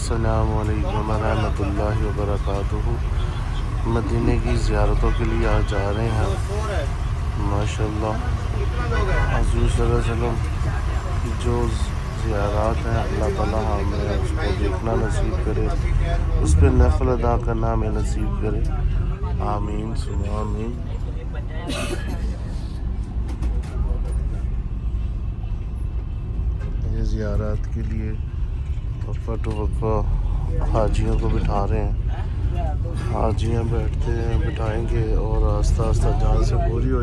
السلام علیکم ورحمۃ اللہ وبرکاتہ۔ مدینے کی زیارتوں کے لیے آج جا رہے ہیں ماشاءاللہ۔ حضور صلی اللہ علیہ وسلم کی جو زیارات ہیں اللہ تعالیٰ ہمیں اس کو دیکھنا نصیب کرے، اس پہ نفل ادا کرنا ہمیں نصیب کرے، آمین ثم آمین۔ یہ زیارات کے لیے وقفہ ٹو وقفہ حاجیوں کو بٹھا رہے ہیں، حاجیاں بیٹھتے ہیں، بٹھائیں گے اور آہستہ آہستہ جان سے پوری ہو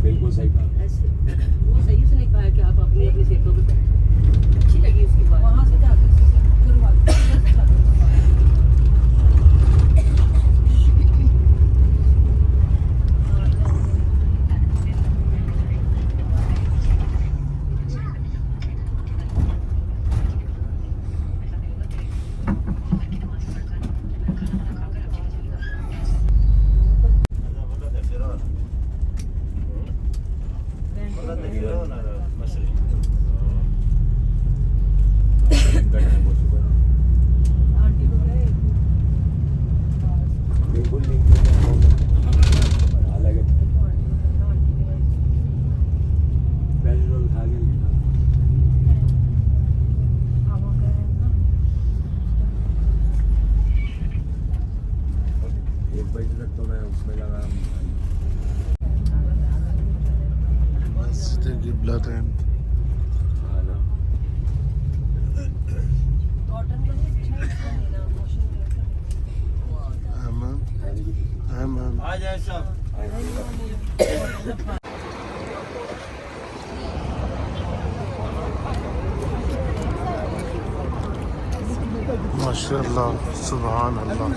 بالکل صحیح وہ صحیح سے نہیں کہا کہ آپ اپنی اپنی سیٹوں پہ بیٹھیں، اچھی لگی اس کی بات وہاں سے جا کے قبلتین۔ ماشاء اللہ سبحان اللہ۔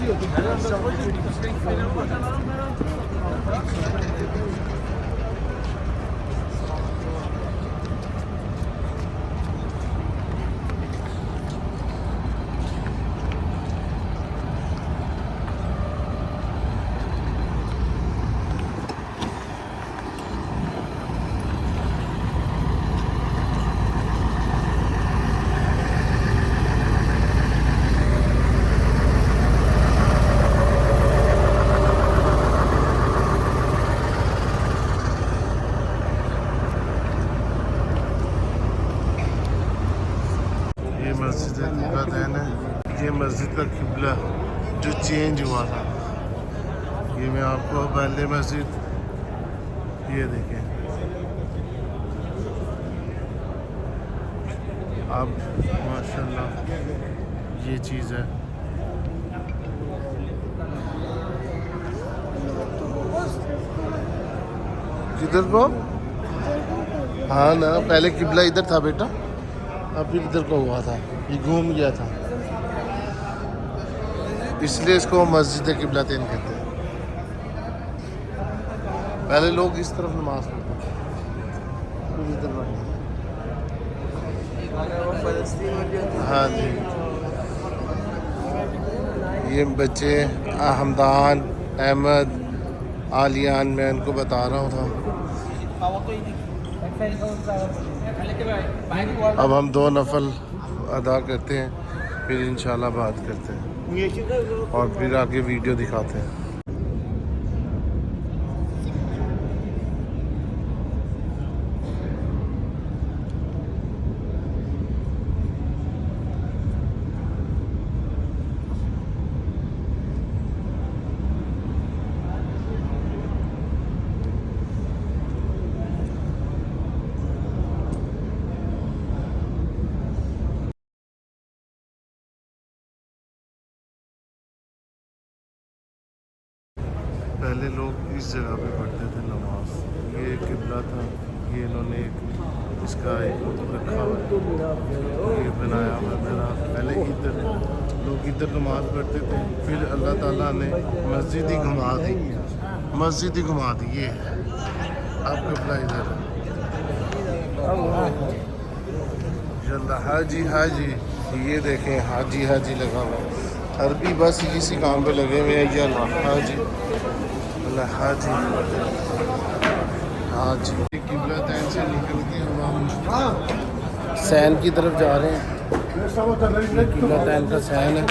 مسجد قبلتین ہے، یہ مسجد کا قبلہ جو چینج ہوا تھا۔ یہ میں آپ کو پہلے مسجد، یہ دیکھیں اب ماشاءاللہ یہ چیز ہے۔ کدھر کو؟ ہاں نا، پہلے قبلہ ادھر تھا بیٹا، اب پھر ادھر کو ہوا تھا، یہ گھوم گیا تھا، اس لیے اس کو مسجد قبلتین کہتے ہیں۔ پہلے لوگ اس طرف نماز پڑھتے تھے، پھر ادھر پڑھتے۔ ہاں جی، یہ بچے حمدان، احمد، عالیان، میں ان کو بتا رہا تھا۔ اب ہم 2 نفل ادا کرتے ہیں، پھر انشاءاللہ بات کرتے ہیں اور پھر آگے ویڈیو دکھاتے ہیں۔ پہلے لوگ اس جگہ پہ پڑھتے تھے نماز، یہ قبلہ تھا، یہ انہوں نے اس کا ایک رکھا ہوا ہے، یہ بنایا ہوا میرا۔ پہلے ادھر لوگ ادھر نماز پڑھتے تھے، پھر اللہ تعالیٰ نے مسجد ہی گھما دی، مسجد ہی گھما دی، یہ ہے اب قبلہ ادھر ہے۔ حاجی حاجی، یہ دیکھیں حاجی حاجی لگا ہوا، عربی بس اسی کام پہ لگے ہوئے ہیں۔ یہ اللہ حاجی، اللہ حاجی حاجی۔ قبلتین سے نکل کے اب ہم سین کی طرف جا رہے ہیں. قبلتین کا سین ہے,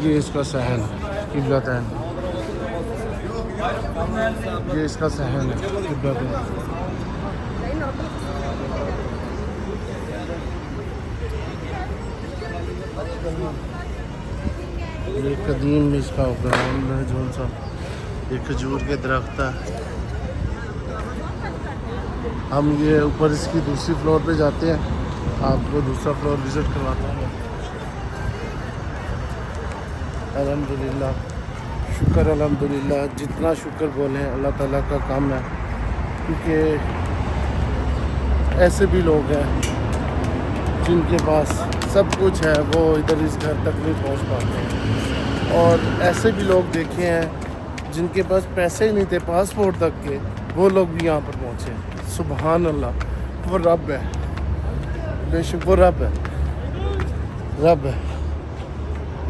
یہ اس کا سہن ہے قبلتین, یہ اس کا سہن ہے قبلتین. یہ قدیم اس کا گراؤنڈ ہے جو سا, یہ کھجور کے درخت ہے. ہم یہ اوپر اس کی دوسری فلور پہ جاتے ہیں, آپ کو دوسرا فلور وزٹ کرواتا ہوں. الحمدللہ, شکر الحمدللہ, جتنا شکر بولیں اللہ تعالیٰ کا کام ہے, کیونکہ ایسے بھی لوگ ہیں جن کے پاس سب کچھ ہے, وہ ادھر اس گھر تک نہیں پہنچ پاتے ہیں, اور ایسے بھی لوگ دیکھے ہیں جن کے پاس پیسے ہی نہیں تھے پاسپورٹ تک کے, وہ لوگ بھی یہاں پر پہنچے. سبحان اللہ, وہ رب ہے, بے شک وہ رب ہے, رب ہے.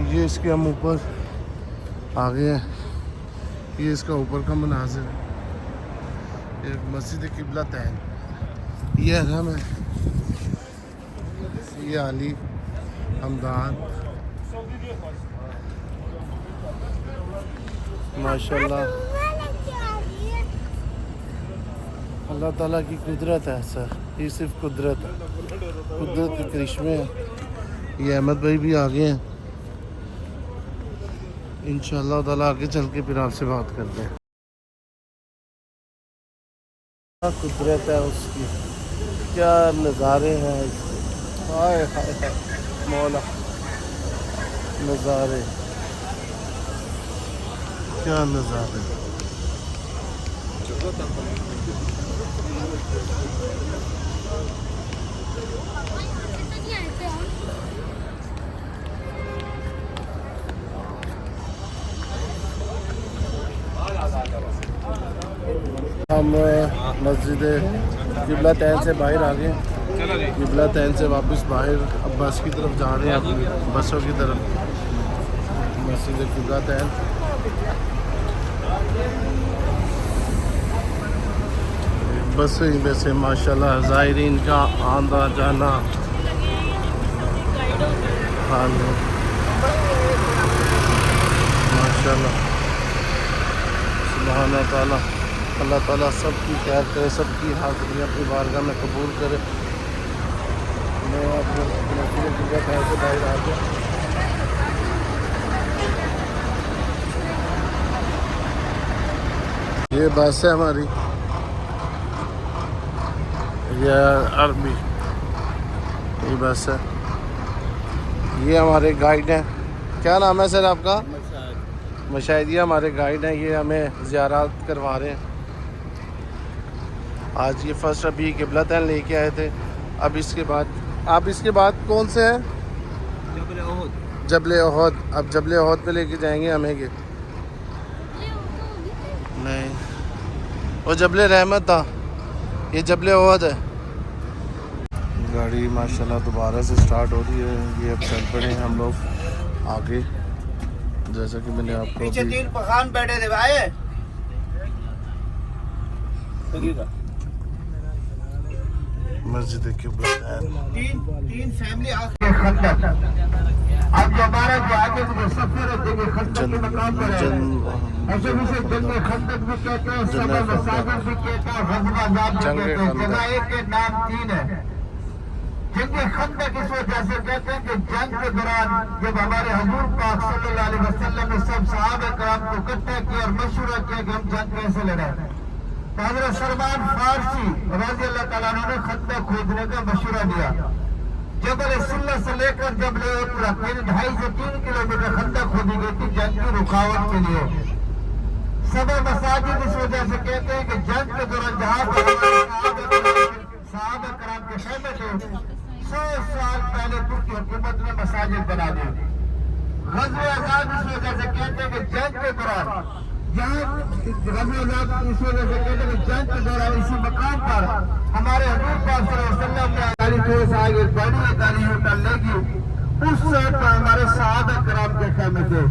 یہ اس کے ہم اوپر آگے ہیں, یہ اس کا اوپر کا مناظر ہے, یہ مسجد قبلتین, یہ حرم ہے, یہ علی حمدان. ماشاءاللہ اللہ تعالیٰ کی قدرت ہے سر, یہ صرف قدرت ہے, قدرت کے کرشمے ہیں. یہ احمد بھائی بھی آگے ہیں, انشاءاللہ تعالیٰ آگے چل کے پھر آپ سے بات کرتے ہیں. کیا قدرت ہے اس کی, کیا نظارے ہیں اس کے, ہائے ہائے ہائے مولا, نظارے, کیا نظارے. ہم مسجد قبلتین سے باہر آ گئے, قبلتین سے واپس باہر اب بس کی طرف جا رہے ہیں, اپنی بسوں کی طرف. مسجد قبلتین, بس ہی سے ماشاءاللہ زائرین کا آنا جانا حال ہے ماشاءاللہ. سبحان تعالیٰ, اللہ تعالیٰ سب کی خیر کرے, سب کی حاضری اپنی بارگاہ میں قبول کرے. میں اپنے مسجد قبلتین سے باہر آ گیا. یہ بس ہے ہماری, یہ عربی, یہ بس ہے. یہ ہمارے گائیڈ ہیں, کیا نام ہے سر آپ کا؟ مشاہد. یہ ہمارے گائیڈ ہیں, یہ ہمیں زیارات کروا رہے ہیں. آج یہ فرسٹ ابھی قبلتین لے کے آئے تھے. اب اس کے بعد آپ اس کے بعد کون سے ہیں؟ جبل احد. اب جبل احد پہ لے کے جائیں گے ہمیں. نہیں, وہ جبل رحمت تھا, یہ جبل احد ہے. گاڑی ماشاءاللہ دوبارہ سے سٹارٹ ہو رہی ہے. یہ اب چل پڑے ہیں ہم لوگ آگے, جیسا کہ میں نے آپ کو پیچھے 3 پخان بیٹھے تھے بھائی. مسجد قبلتین, 3 فیملی خندق. اب جو ہمارا جو آگے جو سفر ہے جنگ خندق کے مقام پر ہے, ایسے اسے جنگ خندق بھی کہتے ہیں, سبا مساجد بھی کہتے ہیں, غزوہ احزاب بھی کہتے ہیں. جگہ ایک کے نام 3 ہے. جنگ خندق اس وجہ سے کہتے ہیں کہ جنگ کے دوران جب ہمارے حضور پاک صلی اللہ علیہ وسلم نے سب صحابہ کرام کو اکٹھا کیا اور مشورہ کیا کہ ہم جنگ کیسے لڑیں, تو حضرت سلمان فارسی رضی اللہ تعالیٰ عنہ نے خندق کھودنے کا مشورہ دیا. جبل سلہ سے لے کر جبل احد تک 2.5 سے 3 کلومیٹر خندق کھودی گئی تھی جنگ کی رکاوٹ کے لیے. سبا مساجد اس وجہ سے کہتے ہیں کہ جنگ کے دوران جہاں پر صحابہ کرام کے خیمے تھے 100 سال پہلے ترکی حکومت نے مساجد بنا دی. غزوہ احزاب اس وجہ سے کہتے ہیں کہ جنگ کے دوران اس وجہ سے کہتے ہیں کہ جنگ کے دوران اسی مقام پر ہمارے حضور پاک صلی اللہ علیہ وسلم نے گاڑی تھوڑے سے آگے بڑی گاڑی ہوٹل لے گی, اس سائڈ پر ہمارے صحابہ کرام کے خیمے تھے.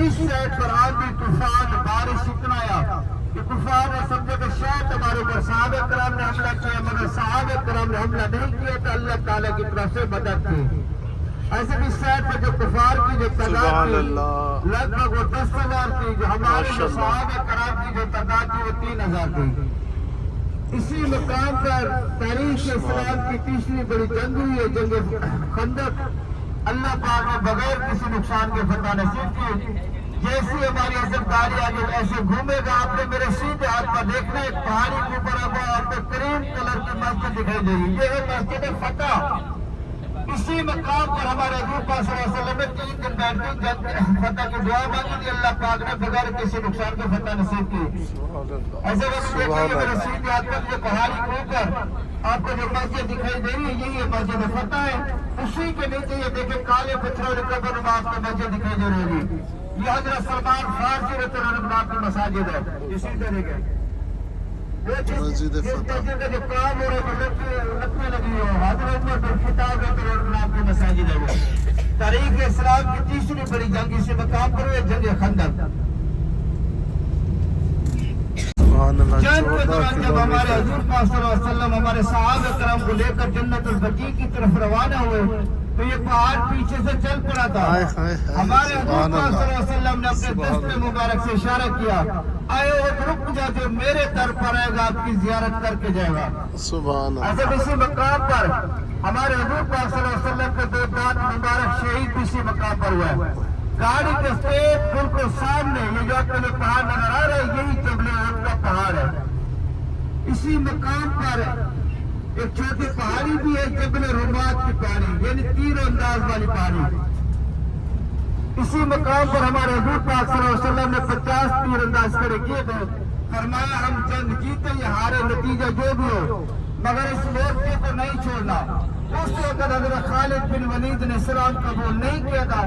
اس سائڈ پر آندھی طوفان بارش اتنا آیا कि कुफार ने समझे कि शायद हमारे ऊपर सहाबा कराम ने हमला किया, मगर सहाबा कराम ने हमला नहीं किया, तो अल्लाह ताला की तरफ से मदद थी। ऐसे भी शायद में जो कुफार की जो तादाद सुभान थी अल्लाह। लगभग वो 10,000 थी, जो हमारे जो माशाअल्लाह। सहाबा कराम की जो तादाद थी वो 3,000 थी। इसी मकाम पर तारीख इस्लाम की तीसरी बड़ी जंग हुई है, जंग खंदक। अल्लाह पाक ने बगैर किसी नुकसान के फतह नसीब की। जैसी हमारी अजबदारी आगे ऐसे घूमेगा, आपने मेरे सीधे हाथ पर देखना, एक पहाड़ी के ऊपर आपको क्रीम कलर की मस्जिद दिखाई देगी, ये है मस्जिद फतह। इसी मकाम पर हमारे हजूर पाक सल्लल्लाहु अलैहि वसल्लम ने 3 दिन बैठ के फतह की दुआ मांगी थी, अल्लाह पाक ने बगैर किसी नुकसान के फतह नसीब की। ऐसे वक्त देखिए मेरे सीधे हाथ पर जो पहाड़ी के ऊपर आपको जो मस्जिद दिखाई दे रही है, यही मस्जिद फतह है। उसी के नीचे ये देखिए काले पत्थरों की कब्र में आपको मस्जिद दिखाई दे रही होगी, ये हजरत सलमान फारसी रज़ियल्लाहु की मसाजिद है। इसी तरीके मस्जिद जिस फतह। मस्जिद का जो काम हो रहा है लगने लगी हो, हजरत में किताब रज़ियल्लाहु की मसाजिद है वो। तारीख इस्लाम की तीसरी बड़ी जंग इसी मकाम पर हुई, जंग खंदक। सुभान अल्लाह। जंग के 14 दौरान जब हमारे किलोमीटर। हजूर पाक सल्लल्लाहु अलैहि वसल्लम हमारे सहाबा करम को लेकर जन्नतुल बकी की तरफ रवाना हुए, तो ये पहाड़ पीछे से चल पड़ा था। हाय हाय हाय। हमारे हजूर सुभान पाक अल्लाह। सल्लल्लाहु अलैहि वसल्लम ने अपने सुभान दस्ते मुबारक से इशारा किया, आए और रुक जा, जो मेरे दर पर आएगा आपकी जियारत करके जाएगा। सुभान अल्लाह। ऐसे इसी मकाम पर हमारे हजूर पाक सल्लल्लाहु अलैहि वसल्लम के 2 दांत मुबारक शहीद भी इसी मकाम पर हुआ है। गाड़ी के स्टेट बिल्कुल सामने ये जो आपको पहाड़ नजर आ रहा है, यही जबल उहद का पहाड़ है। इसी मकाम पर एक छोटी पहाड़ी भी है, जबल रुमात की पहाड़ी, यानी तीर अंदाज वाली पहाड़ी। इसी मकाम पर हमारे हजूर पाक सल्लल्लाहु अलैहि वसल्लम ने 50 तीर अंदाज खड़े किए थे। फरमाया हम जंग जीते या हारे, नतीजा जो भी हो, मगर इस मोर्चे को नहीं छोड़ना। उस वक्त हजरत खालिद बिन वलीद ने इस्लाम कबूल नहीं किया था,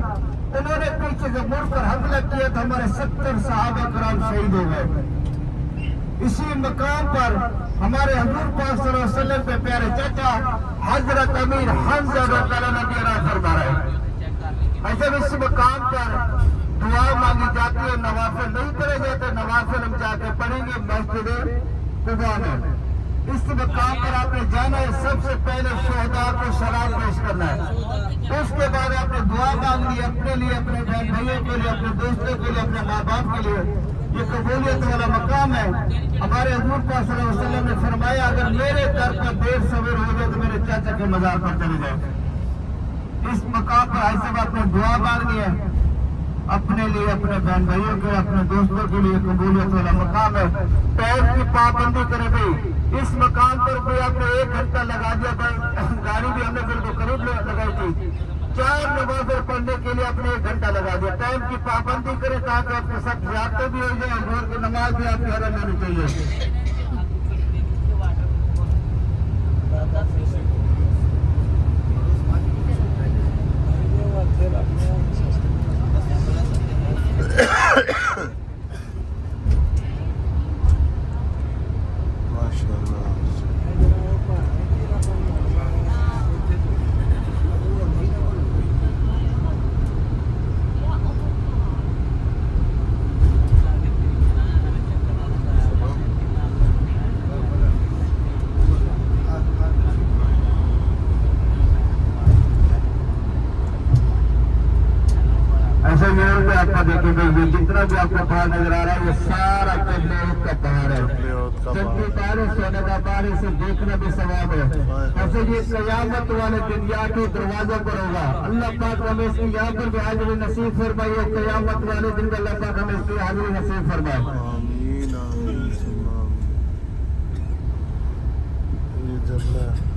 उन्होंने पीछे से मुड़कर हमला किया था, हमारे 70 सहाबा कराम शहीद हो गए। इसी मकाम पर हमारे हजूर पाक सल्लल्लाहु अलैहि वसल्लम के प्यारे चाचा हजरत अमीर हमजा रज़ियल्लाहु अन्हु फरमा रहे। ऐसे इस मकाम पर दुआ मांगी जाती है, नवाफिल नहीं पढ़े जाते, नवाफिल हम जाके पढ़ेंगे मस्जिद कुबा में। इस मकाम पर आपने जाना है, सबसे पहले शहदा को शराब पेश करना है, उसके बाद आपने दुआ मांगनी है अपने लिए, अपने बहन भाइयों के लिए, अपने दोस्तों के लिए, अपने माँ बाप के लिए। ये कबूलियत वाला मकाम है। हमारे हजूर पाक सल्लल्लाहु अलैहि वसल्लम ने फरमाया, अगर मेरे दर पर देर सवेर हो जाए तो मेरे चाचा के मजार पर चले जाए। इस मकाम पर ऐसे में आपने दुआ मांगनी है अपने लिए, अपने बहन भाइयों के, अपने दोस्तों के लिए। कबूलियत वाला मकाम है। टाइम की पाबंदी करें भाई। इस मकाम पर कोई आपने 1 घंटा लगा दिया भाई, गाड़ी भी हमने बिल्कुल करीब लगाई थी, 4 नमाज़ें पढ़ने के लिए आपने 1 घंटा लगा दिया। टाइम की पाबंदी करें ताकि आपके साथ ज़ियारतें भी हो जाए, जोहर की नमाज भी आपकी हरम होनी चाहिए। आपका देखेंगे ये जितना भी आपको पहाड़ नजर आ रहा है, ये सारा जबल उहद का पहाड़ है। जबकि तारे सोने का पहाड़, इसे देखना भी सवाब है। ऐसे ये कयामत वाले दिन यहाँ के दरवाजों पर होगा। अल्लाह पाक हमें इसकी यहाँ पर भी हाजिरी नसीब फरमाई, और कयामत वाले दिन अल्लाह पाक हमें इसकी हाजिरी नसीब फरमाए। आमीन आमीन सुम्मा आमीन। ये जबल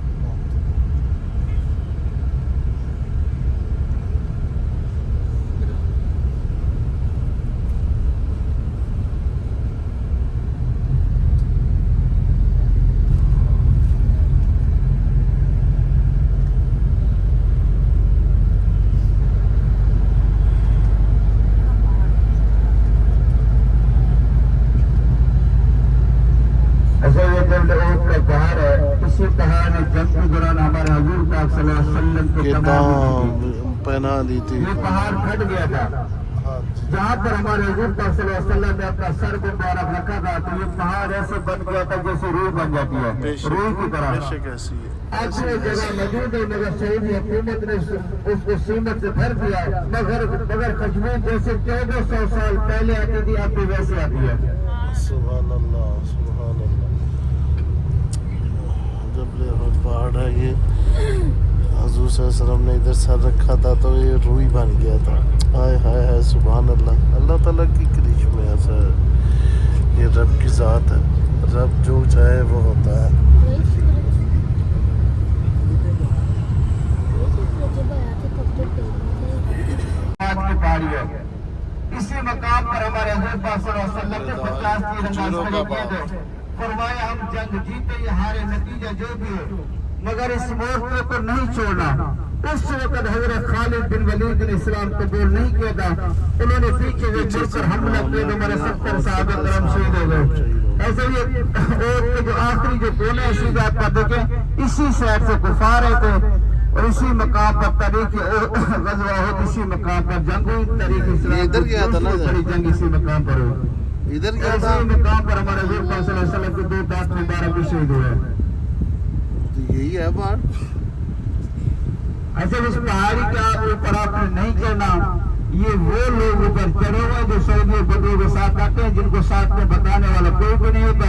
हमारे हजूर पाक सल्लल्लाहु अलैहि वसल्लम के दाम पहना दी थी। ये पहाड़ फट गया था। हाँ जी जहाँ पर हमारे हुजूर पाक सल्लल्लाहु अलैहि वसल्लम ने अपना सर मुबारक रखा था तो ये पहाड़ ऐसे बन गया था जैसे रूह बन जाती है, रूह की तरह। बेशक ऐसी है आज ये जगह मौजूद है मगर सऊदी हुकूमत ने उसको सीमत से भर दिया, मगर कश्मीर जैसे 1400 साल पहले आती थी अब भी वैसे आती है। सुभान अल्लाह सुभान अल्लाह। जबले उहद पहाड़ है ये, हजूर सल्लल्लाहु अलैहि वसल्लम ने इधर सर रखा था तो ये रूही बन गया था। हाय हाय हाय सुभान अल्लाह। अल्लाह ताला की करिश्मे ऐसा है, ये रब की ज़ात है, रब जो चाहे वो होता है। आज की पहाड़ी है, इसी मकाम पर हमारे हुजूर पाक सल्लल्लाहु अलैहि वसल्लम ने 50 तीर अंदाज किए थे। फरमाया हम जंग जीते या हारे नतीजा जो भी हो मगर इस मोर्चे को नहीं छोड़ना। उस वक्त हजरत खालिद बिन वलीद ने इस्लाम कबूल नहीं किया था, उन्होंने पीछे से मुड़कर हमला किया, हमारे 70 सहाबा करम शहीद हो गए। ऐसे ही और जो आखिरी जो कोना है सीधा आप देखें, इसी साइड से कुफार रहे थे और इसी मकाम पर तारीख गज़वा हो, इसी मकाम पर जंग हुई, तारीख इस्लाम इधर गया था ना बड़ी जंग इसी मकाम पर हुई। इधर क्या था? इसी मकाम पर हमारे हुजूर पाक सल्लल्लाहु अलैहि वसल्लम के 2 दांत मुबारक भी शहीद हुए। यही है बात। ऐसे इस पहाड़ी के ऊपर आपने नहीं चढ़ना। ये वो लोग ऊपर चढ़े हुए जो सऊदी बदों के साथ आते हैं, जिनको साथ में बताने वाला कोई भी नहीं होता।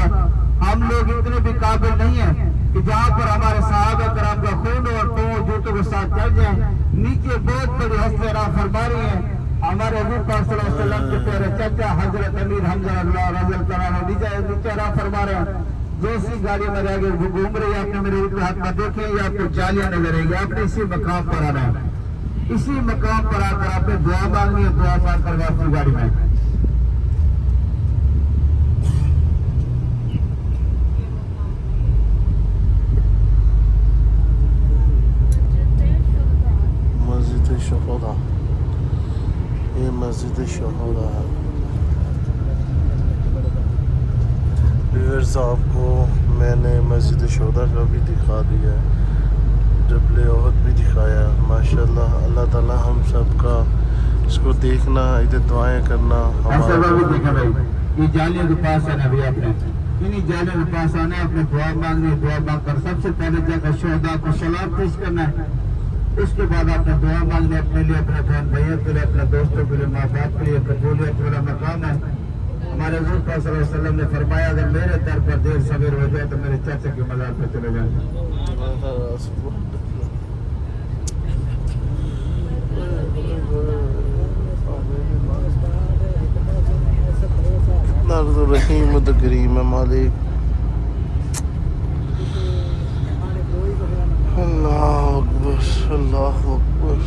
हम लोग इतने भी काबिल नहीं है कि जहाँ पर हमारे सहाबा कराम का खून और पांव जूतों के साथ चढ़ जाए। नीचे बहुत बड़ी हस्तियां राह फरमा रही है। हमारे हुजूर पाक सल्लल्लाहु अलैहि वसल्लम के प्यारे चाचा हजरत अमीर हमजा रज़ियल्लाहु अन्हु नीचे राह फरमा रहे हैं। जैसी गाड़ी में आगे घूम रही है, आपने मेरे ऊपर हाथ में देखे या आपको जालियां नजर आएगी। आपने इसी मकाम पर आना है, इसी मकाम पर आकर आपने दुआ मांगनी है, दुआ मांग कर वापसी गाड़ी में। मस्जिद शोहदा, ये मस्जिद शोहदा है। व्यूअर्स आपको मैंने मस्जिद शोहदा का भी दिखा दिया है, जबल उहद भी दिखाया। माशाल्लाह अल्लाह ताला हम सब का इसको देखना, इधर दुआएं करना ऐसा भी देखा भाई, ये जालियों के पास आना भी आपने, इन्हीं जालियों के पास आना है, अपने दुआ मांगनी है। दुआ मांग कर सबसे पहले जाकर शोहदा को सलाम पेश करना है। उसके बाद आपने दुआ मांगनी अपने लिए, अपने बहन भाइयों के लिए, अपने दोस्तों के लिए, माँ बाप के लिए। कबूलियत वाला मकाम है। हमारे हुजूर पाक सल्लल्लाहु अलैहि वसल्लम ने फरमाया अगर मेरे दर पर देर सवेर हो जाए तो मेरे चाचा के मज़ार पर चले जाए। रहीम द करीम मालिक। अल्लाह अकबर अल्लाह अकबर।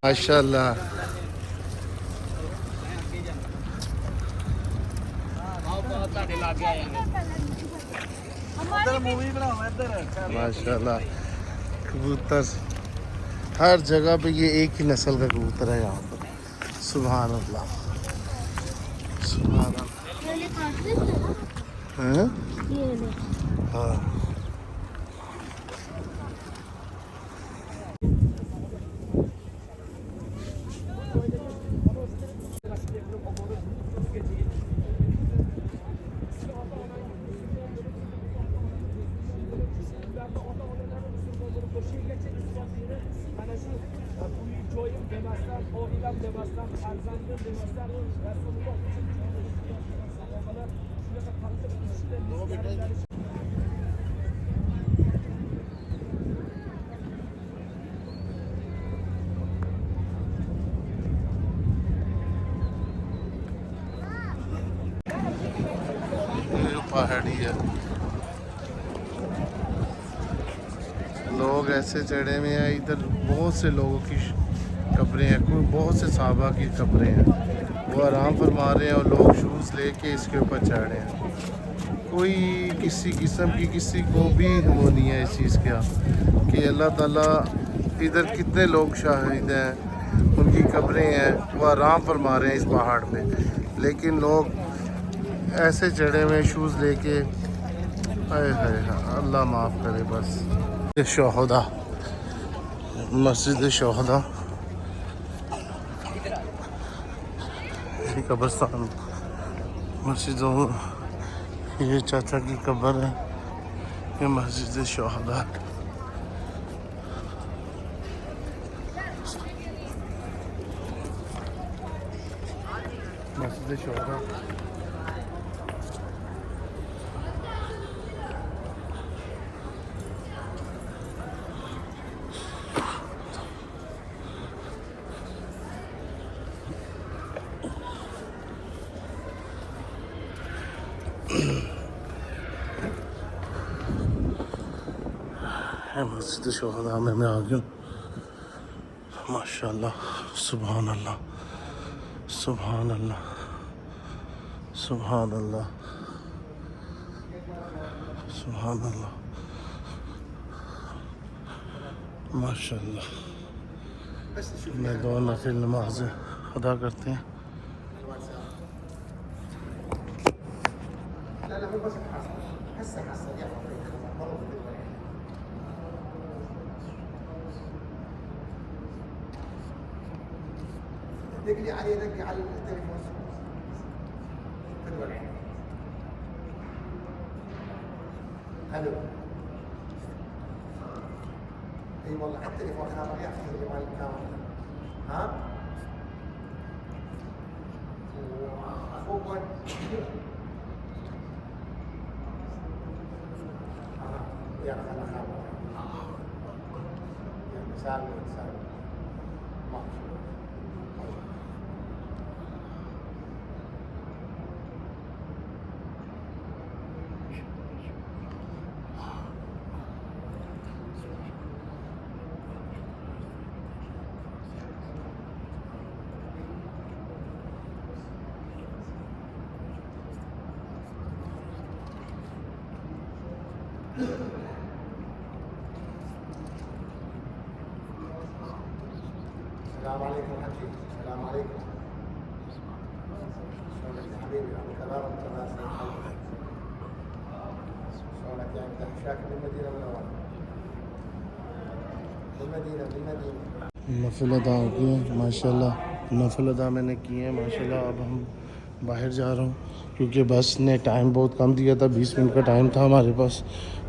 माशाल्लाह माशाल्लाह कबूतर हर जगह पे, ये एक ही नस्ल का कबूतर है यहाँ पर। सुभान अल्लाह सुभान अल्लाह। हाँ पहाड़ी है, लोग ऐसे चढ़े हुए हैं। इधर बहुत से लोगों की कब्रें हैं, कोई बहुत से साहबा की कब्रें हैं। وہ آرام فرما رہے ہیں اور لوگ شوز لے کے اس کے اوپر چڑھ رہے ہیں. کوئی کسی قسم کی کسی کو بھی وہ نہیں ہے اس چیز کا کہ اللہ تعالیٰ ادھر کتنے لوگ شاہد ہیں, ان کی قبریں ہیں, وہ آرام فرما رہے ہیں اس پہاڑ پہ, لیکن لوگ ایسے چڑھے ہوئے شوز لے کے. ہائے ہائے اللہ معاف کرے. بس شہدا, مسجد شہدا, قبرستان, مسجدوں, یہ چاچا کی قبر ہے, یہ مسجد شہدا. مسجد شہدا مسجد شہدا میں آ گیا ہوں. ماشاء اللہ, سبحان اللہ, سبحان اللہ, سبحان اللہ, سبحان اللہ, ماشاء اللہ. میں 2 نفل نمازیں ادا کرتے ہیں. دق لي عليه, دق على التليفون. الو, اي والله على التليفون خاطر ياخذ لي مال الكاميرا. ها اخوك وين؟ يلا خلنا خامر. يلا سالم سالم. السلام عليكم حجي. السلام عليكم. شلونك يا حبيبي؟ انا كلام متناسق. شلونك يا انت؟ شاكر من المدينه المنوره. بالمدينه. نفل ادا ہو گئے ماشاء اللہ. نفل ادا میں نے کیے ہیں ماشاء اللہ. اب ہم باہر جا رہا ہوں کیونکہ بس نے ٹائم بہت کم دیا تھا. 20 منٹ کا ٹائم تھا ہمارے پاس.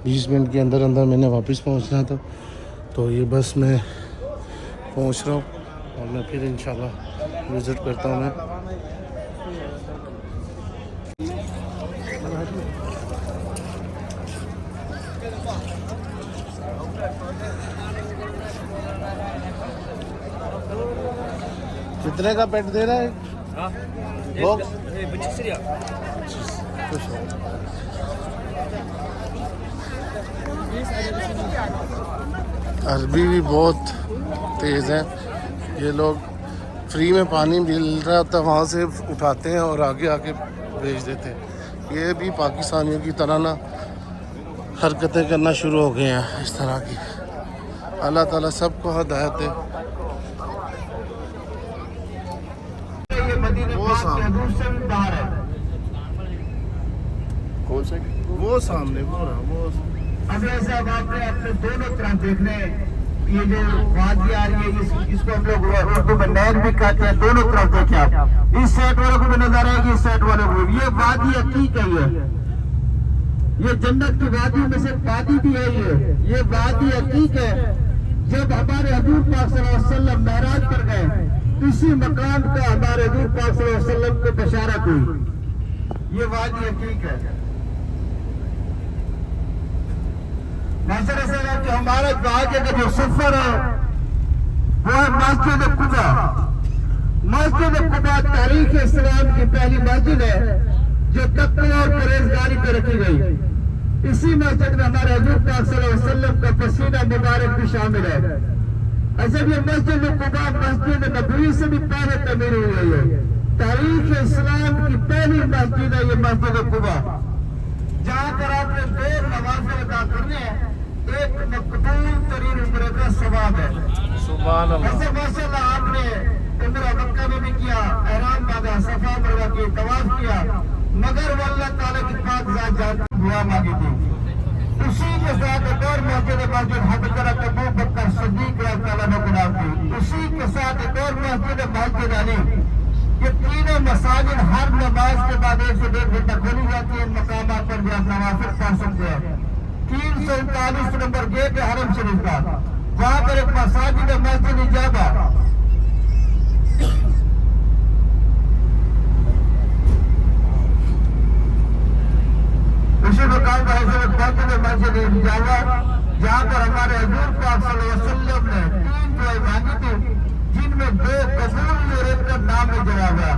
20 منٹ کے اندر میں نے واپس پہنچنا تھا. تو یہ بس میں پہنچ رہا ہوں اور میں پھر انشاءاللہ وزٹ کرتا ہوں. میں کتنے کا پیٹ دے رہا ہے باکس؟ عربی بھی بہت تیز ہیں یہ لوگ. فری میں پانی مل رہا ہوتا ہے وہاں سے اٹھاتے ہیں اور آگے آ کے بھیج دیتے ہیں. یہ بھی پاکستانیوں کی طرح نا حرکتیں کرنا شروع ہو گئے ہیں اس طرح کی. اللہ تعالیٰ سب کو ہدایت دے. کون سے وہ سامنے وہ رہا وہ. اب ایسا آپ نے اپنے دونوں طرف دیکھنے. یہ جو وادی آ رہی ہے اس کو ہم لوگ اردو میں نہر بھی کہتے ہیں. دونوں طرف دیکھیں آپ, اس سائڈ والوں کو بھی نظر آئے گی, اس سائڈ والوں کو. یہ وادی عقیق ہے. یہ جنت کی وادیوں میں سے وادی بھی ہے. یہ وادی عقیق ہے. جب ہمارے حضور پاک صلی اللہ علیہ وسلم معراج پر گئے اسی مقام کا ہمارے حضور پاک صلی اللہ علیہ وسلم کو بشارت ہوئی. یہ وادی عقیق ہے. ایسا ہے کہ ہمارا آگے کا جو سفر ہے وہ ہے مسجد قباء. مسجد قباء تاریخ اسلام کی پہلی مسجد ہے جو تقوی اور پرہیزگاری پہ رکھی گئی. اسی مسجد میں ہمارے حضور پاک صلی اللہ علیہ وسلم کا پسینہ مبارک بھی شامل ہے. ایسا یہ مسجد قباء مسجد نبوی سے بھی پہلے تعمیر ہوئی ہے. तारीख इस्लाम की पहली मस्जिद है ये मस्जिद कुबा, जहाँ पर आपने 2 नमाज़ें अदा करनी है, एक मकबूल तरीन उम्र का सवाब है। सुभान अल्लाह। ऐसे माशाल्लाह आपने उम्र मक्का में भी किया, एहराम बांधा, सफा मरवा की तवाफ किया, मगर वो अल्लाह ताला की पाक ज़ात दुआ मांगी थी। उसी के साथ एक और मस्जिद हज़रत अबू बकर सिद्दीक़ रज़ियल्लाहु अन्हु थी। उसी के साथ एक और मस्जिद अली। ये तीनों मसाजिद हर नमाज के बाद 1 से 1.5 घंटा खोली जाती है। इन मकामात पर भी आप नवाफिल पढ़ सकते हैं। 339 नंबर गेट है हरम शरीफ का, वहाँ पर एक मसाजिद है, मस्जिद इजाबा। उसी मकाम का मस्जिद इजाबा, जहाँ पर हमारे हुजूर पाक सल्लल्लाहु अलैहि वसल्लम ने 3 दुआएं मांगी थी, जिनमें 2 कबूल और एक का नाम में जवाब है।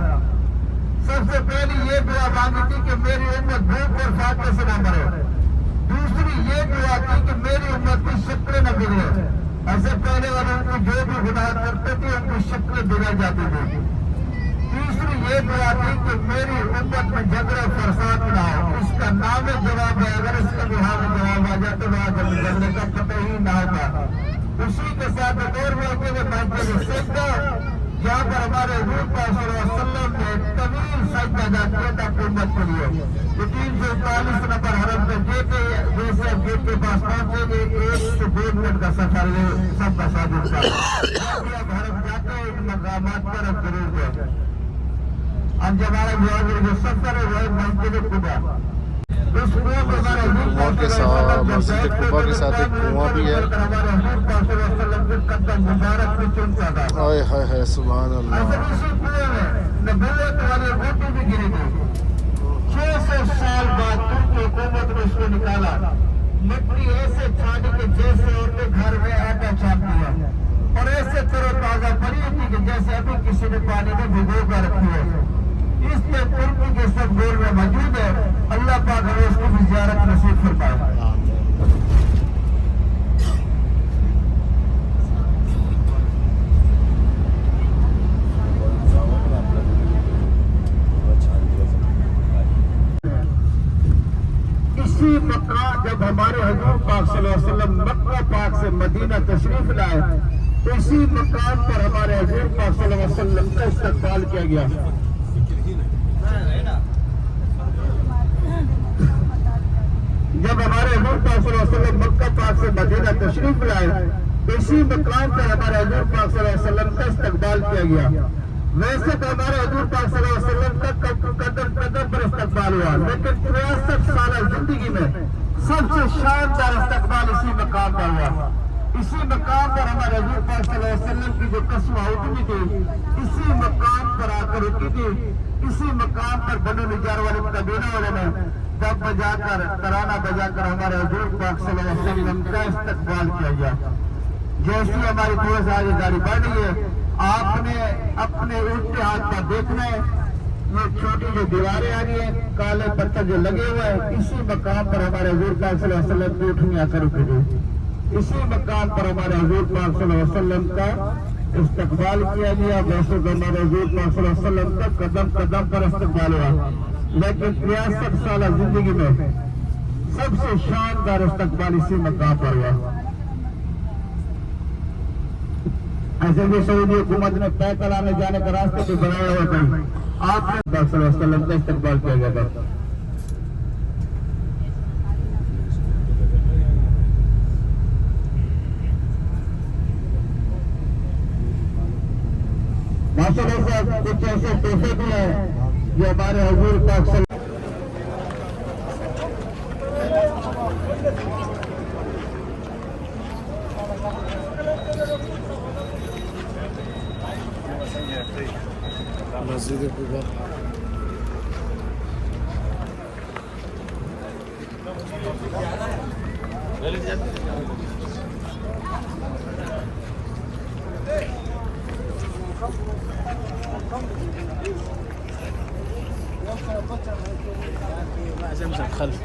सबसे पहली ये दुआ मांगी थी कि मेरी उम्मत भूख और फाके से न मरे। दूसरी ये दुआ थी कि मेरी उम्मत की शक्लें न बिगड़े। ऐसे पहले वाले उनको जो भी गुनाह करते थे उनकी शक्लें बिगड़ जाती थी। तीसरी ये दुआ थी कि मेरी उम्मत में झगड़े फरसाद न हो। इसका नाम जवाब है, अगर इसका बिहार में जवाब आ जाए तो वहाँ झगड़ने का पता ही ना होता। उसी के साथ एक और मौके में मस्जिद सजदा, जहाँ पर हमारे हुजूर पाक सल्लल्लाहु अलैहि वसल्लम ने तवील सजदा अदा किया था उम्मत के लिए। ये 339 नंबर हरम के गेट है, जैसे गेट के पास पहुंचेंगे 1 से 2 मिनट का सफर है सब मसाजिद का। जब भी आप हरम जाते हैं इन मकामात पर आप जरूर जाए। अब जब हमारा जो सफर है वो मस्जिद कुबा, उस कुआं में हमारे हुजूर के साथ मस्जिद कुबा के साथ एक कुआं भी है। हमारे हुजूर पाक सल्लल्लाहु अलैहि वसल्लम के कदम मुबारक में चुनता था। हाय हाय हाय सुभान अल्लाह। ऐसे इसी कुएं में नबूवत वाली रोटी भी गिरी थी। 600 साल बाद तुर्की हुकूमत ने इसको निकाला। मिट्टी ऐसे छानी के जैसे औरतें घर में आटा छापती है, और ऐसे तरोताजा पड़ी थी कि जैसे अभी किसी ने पानी में भिगो कर रखी है। इसमें तुर्की के सब गोल में मौजूद है। अल्लाह पाक हमें उसको भी ज़ियारत नसीब फरमाए। इसी मकान जब हमारे हुजूर पाक सल्लल्लाहु अलैहि वसल्लम मक्का पाक से मदीना तशरीफ लाए, तो इसी मकान पर हमारे हुजूर पाक सल्लल्लाहु अलैहि वसल्लम का इस्तकबाल किया गया। जब हमारे हुजूर पाक सल्लल्लाहु अलैहि वसल्लम मक्का पाक से मदीना तशरीफ लाए, तो इसी मकान पर हमारे हुजूर पाक सल्लल्लाहु अलैहि वसल्लम का इस्तकबाल किया गया। वैसे तो हमारे हुजूर पाक सल्लल्लाहु अलैहि वसल्लम का कदम कदम पर इस्तकबाल हुआ, लेकिन 63 साल जिंदगी में सबसे शानदार इस्तकबाल इसी मकाम पर हुआ। इसी मकाम पर हमारे हुजूर पाक सल्लल्लाहु अलैहि वसल्लम की जो कस्म उठनी थी, इसी मकाम पर आकर रुकी थी। इसी मकाम पर बनो निजार वाले कबीला वाले ने तब बजाकर तराना बजाकर हमारे हुजूर पाक सल्लल्लाहु अलैहि वसल्लम का इस्तकबाल किया गया। जैसी हमारी थोड़ा सा आगे गाड़ी बढ़ रही है, आपने अपने उल्टे हाथ पर देखना है, ये छोटी जो दीवारें आ रही है, काले पत्थर जो लगे हुए हैं, इसी मकाम पर हमारे हुजूर पाक सल्लल्लाहु अलैहि वसल्लम की उठनी आकर रुकी थी। इसी मकाम पर हमारे हुजूर पाक सल्लल्लाहु अलैहि वसल्लम का इस्तकबाल किया गया। वैसे तो हमारे हुजूर पाक सल्लल्लाहु अलैहि वसल्लम का कदम कदम पर इस्तकबाल हुआ, लेकिन 63 साल जिंदगी में सबसे शानदार इस्तकबाल इसी मकाम पर हुआ। ऐसे भी सऊदी हुकूमत ने पैदल आने जाने का रास्ता भी बनाया हुआ था। आपने सल्लल्लाहु अलैहि वसल्लम का इस्तकबाल किया गया था। माशाअल्लाह से कुछ ऐसे तोहफे भी हैं जो हमारे हुजूर पाक मस्जिद कुबा। خلف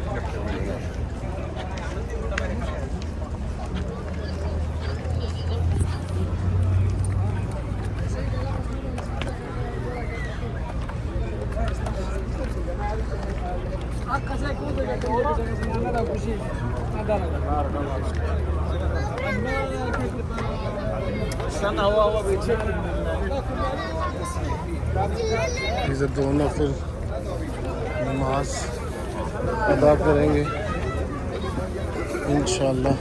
ادھر دونوں پھر نماز ادا کریں گے انشاءاللہ.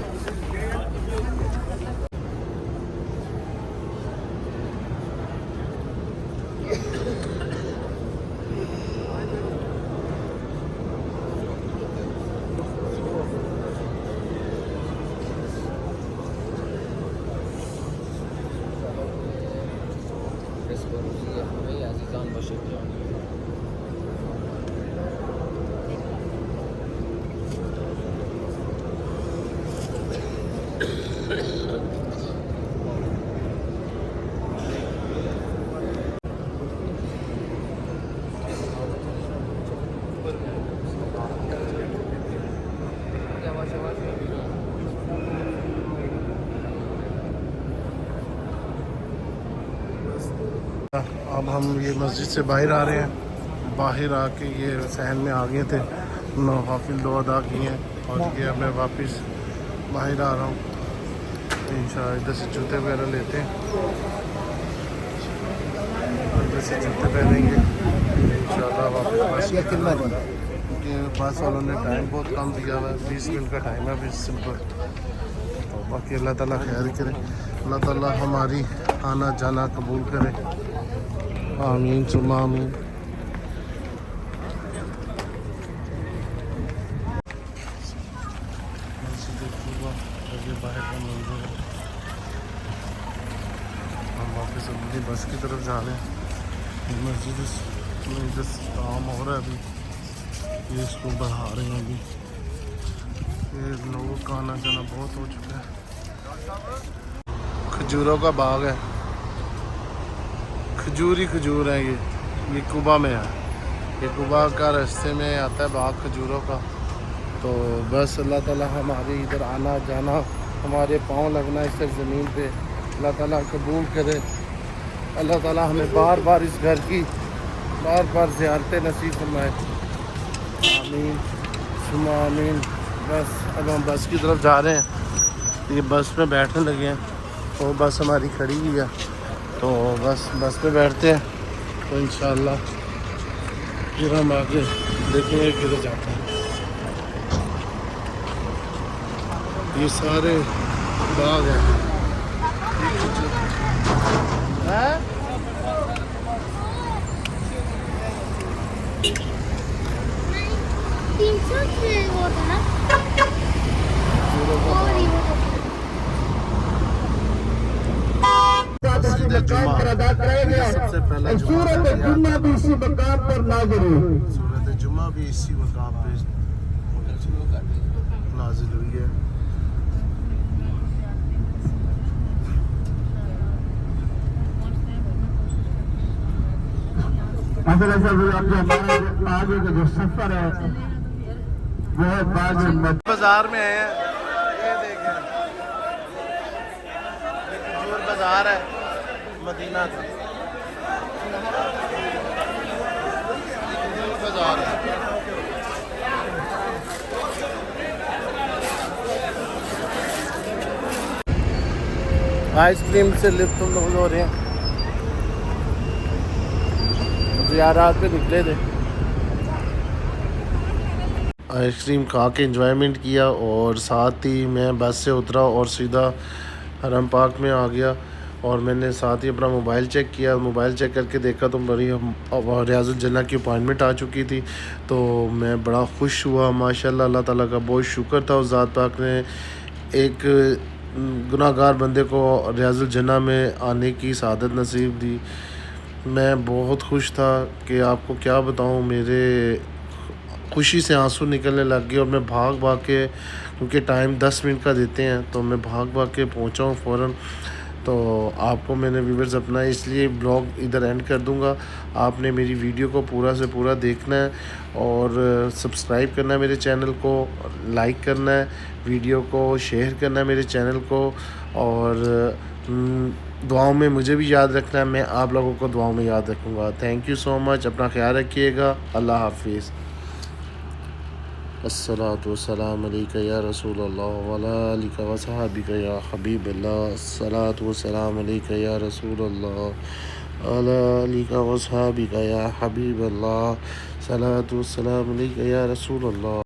اب ہم یہ مسجد سے باہر آ رہے ہیں. باہر آ کے یہ صحن میں آ گئے تھے, نوافل دو ادا کیے ہیں اور یہ اب میں واپس باہر آ رہا ہوں. انشاءاللہ ادھر سے جوتے وغیرہ لیتے ہیں, ادھر سے جوتے پہنیں گے انشاءاللہ واپس. کیونکہ بس والوں نے ٹائم بہت کم دیا ہوا ہے, 20 منٹ کا ٹائم ہے, 20 سمپل. تو باقی اللہ تعالیٰ خیر کرے, اللہ تعالیٰ ہماری آنا جانا قبول کرے, آمین ثم آمین. مسجد طیبہ یہ باہر کا منظر ہے. ہم واپس اپنی بس کی طرف جا رہے ہیں. مسجد میں ادھر کام ہو رہا ہے ابھی, یہ اس کو بڑھا رہے ہیں ابھی. یہ لوگوں کا آنا جانا بہت ہو چکا ہے. کھجوروں کا باغ ہے, کھجور ہی کھجور ہے. یہ کوبا میں ہے, یہ کوبا کا راستے میں آتا ہے باغ کھجوروں کا. تو بس اللہ تعالیٰ ہمارے ادھر آنا جانا, ہمارے پاؤں لگنا اس زمین پہ اللہ تعالیٰ قبول کرے. اللہ تعالیٰ ہمیں بار بار اس گھر کی بار بار زیارتیں نصیب فرمائے, آمین ثم آمین. بس اب ہم بس کی طرف جا رہے ہیں. یہ بس میں بیٹھنے لگے ہیں, تو بس ہماری کھڑی ہوئی ہے, تو بس پہ بیٹھتے ہیں. تو انشاءاللہ پھر ہم آگے دیکھیں گے کدھر جاتے ہیں. یہ سارے باغ ہیں. سب سے پہلا سورت جمعہ بھی اسی مقام پر نازل ہوئی. سورت جمعہ بھی اسی مقام پہ نازل ہوئی ہے. آگے کا جو سفر ہے وہ ہے بازار میں آئے ہیں. یہ دیکھیں, یہ کھجور بازار ہے مدینہ کا. کھجور بازار ہے. آئس کریم سے لطف لوگ ہو رہے ہیں. زیارات پہ نکلے تھے, آئس کریم کھا کے انجوائمنٹ کیا, اور ساتھ ہی میں بس سے اترا اور سیدھا حرم پاک میں آ گیا. اور میں نے ساتھ ہی اپنا موبائل چیک کیا. موبائل چیک کر کے دیکھا تو بڑی ریاض الجنہ کی اپائنٹمنٹ آ چکی تھی. تو میں بڑا خوش ہوا ماشاءاللہ. اللہ تعالیٰ کا بہت شکر تھا, اس ذات پاک نے ایک گناہ گار بندے کو ریاض الجنہ میں آنے کی سعادت نصیب دی. میں بہت خوش تھا کہ آپ کو کیا بتاؤں, میرے خوشی سے آنسو نکلنے لگ گئے. اور میں بھاگ کے, کیونکہ ٹائم 10 منٹ کا دیتے ہیں, تو میں بھاگ کے پہنچا ہوں فوراً. تو آپ کو میں نے ویورز اپنا اس لیے بلاگ ادھر اینڈ کر دوں گا. آپ نے میری ویڈیو کو پورا سے پورا دیکھنا ہے, اور سبسکرائب کرنا ہے میرے چینل کو, لائک کرنا ہے ویڈیو کو, شیئر کرنا ہے میرے چینل کو, اور دعاؤں میں مجھے بھی یاد رکھنا ہے. میں آپ لوگوں کو دعاؤں میں یاد رکھوں گا. تھینک یو سو مچ. اپنا خیال رکھیے گا. اللہ حافظ. الصلاۃ والسلام علیک یا رسول اللہ وعلی آلک وصحبک یا حبیب اللہ الصلاۃ والسلام علیک یا رسول اللہ وعلی آلک وصحبک یا حبیب اللہ الصلاۃ والسلام علیک یا رسول اللہ